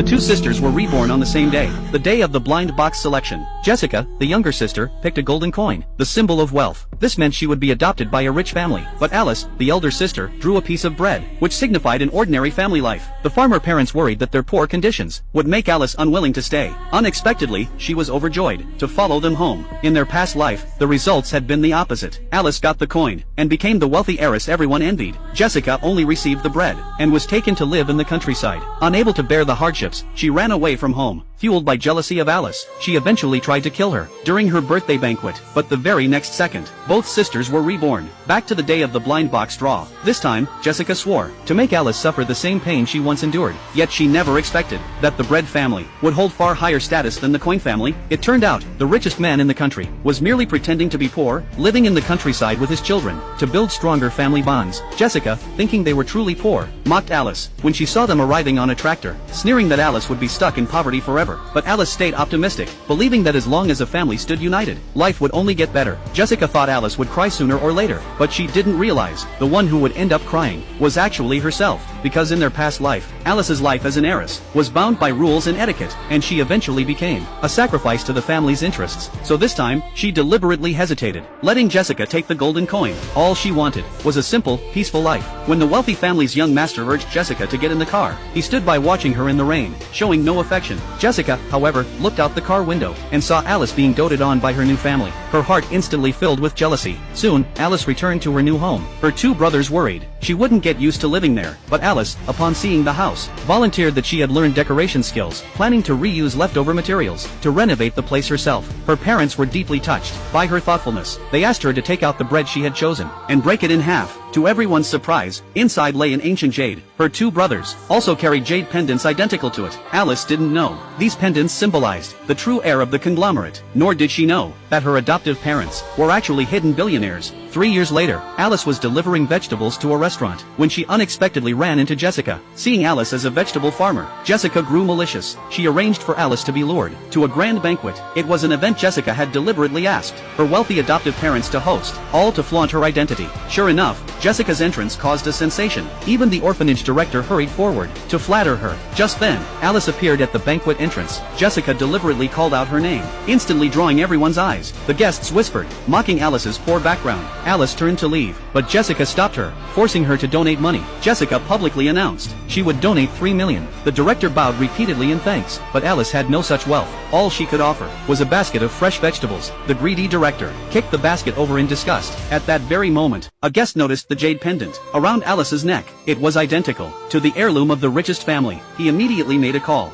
Two sisters were reborn on the same day, the day of the blind box selection. Jessica, the younger sister, picked a golden coin, the symbol of wealth. This meant she would be adopted by a rich family. But Alice, the elder sister, drew a piece of bread, which signified an ordinary family life. The farmer parents worried that their poor conditions would make Alice unwilling to stay. Unexpectedly, she was overjoyed to follow them home. In their past life, the results had been the opposite. Alice got the coin, and became the wealthy heiress everyone envied. Jessica only received the bread, and was taken to live in the countryside. Unable to bear the hardships, she ran away from home. Fueled by jealousy of Alice, she eventually tried to kill her during her birthday banquet, but the very next second, both sisters were reborn. Back to the day of the blind box draw. This time, Jessica swore to make Alice suffer the same pain she once endured. Yet she never expected that the bread family would hold far higher status than the coin family. It turned out, the richest man in the country was merely pretending to be poor, living in the countryside with his children to build stronger family bonds. Jessica, thinking they were truly poor, mocked Alice when she saw them arriving on a tractor, sneering that Alice would be stuck in poverty forever. But Alice stayed optimistic, believing that as long as a family stood united, life would only get better. Jessica thought Alice would cry sooner or later, but she didn't realize the one who would end up crying was actually herself, because in their past life, Alice's life as an heiress was bound by rules and etiquette, and she eventually became a sacrifice to the family's interests. So this time, she deliberately hesitated, letting Jessica take the golden coin. All she wanted was a simple, peaceful life. When the wealthy family's young master urged Jessica to get in the car, he stood by watching her in the rain, showing no affection. Jessica, however, looked out the car window and saw Alice being doted on by her new family. Her heart instantly filled with jealousy. Soon, Alice returned to her new home. Her two brothers worried she wouldn't get used to living there, but Alice, upon seeing the house, volunteered that she had learned decoration skills, planning to reuse leftover materials to renovate the place herself. Her parents were deeply touched by her thoughtfulness. They asked her to take out the bread she had chosen and break it in half. To everyone's surprise, inside lay an ancient jade. Her two brothers also carried jade pendants identical to it. Alice didn't know these pendants symbolized the true heir of the conglomerate, nor did she know that her adoptive parents were actually hidden billionaires. 3 years later, Alice was delivering vegetables to a restaurant when she unexpectedly ran into Jessica. Seeing Alice as a vegetable farmer, Jessica grew malicious. She arranged for Alice to be lured to a grand banquet. It was an event Jessica had deliberately asked her wealthy adoptive parents to host, all to flaunt her identity. Sure enough, Jessica's entrance caused a sensation. Even the orphanage director hurried forward to flatter her. Just then, Alice appeared at the banquet entrance. Jessica deliberately called out her name, instantly drawing everyone's eyes. The guests whispered, mocking Alice's poor background. Alice turned to leave, but Jessica stopped her, forcing her to donate money. Jessica publicly announced she would donate $3 million. The director bowed repeatedly in thanks, but Alice had no such wealth. All she could offer was a basket of fresh vegetables. The greedy director kicked the basket over in disgust. At that very moment, a guest noticed the jade pendant around Alice's neck. It was identical to the heirloom of the richest family. He immediately made a call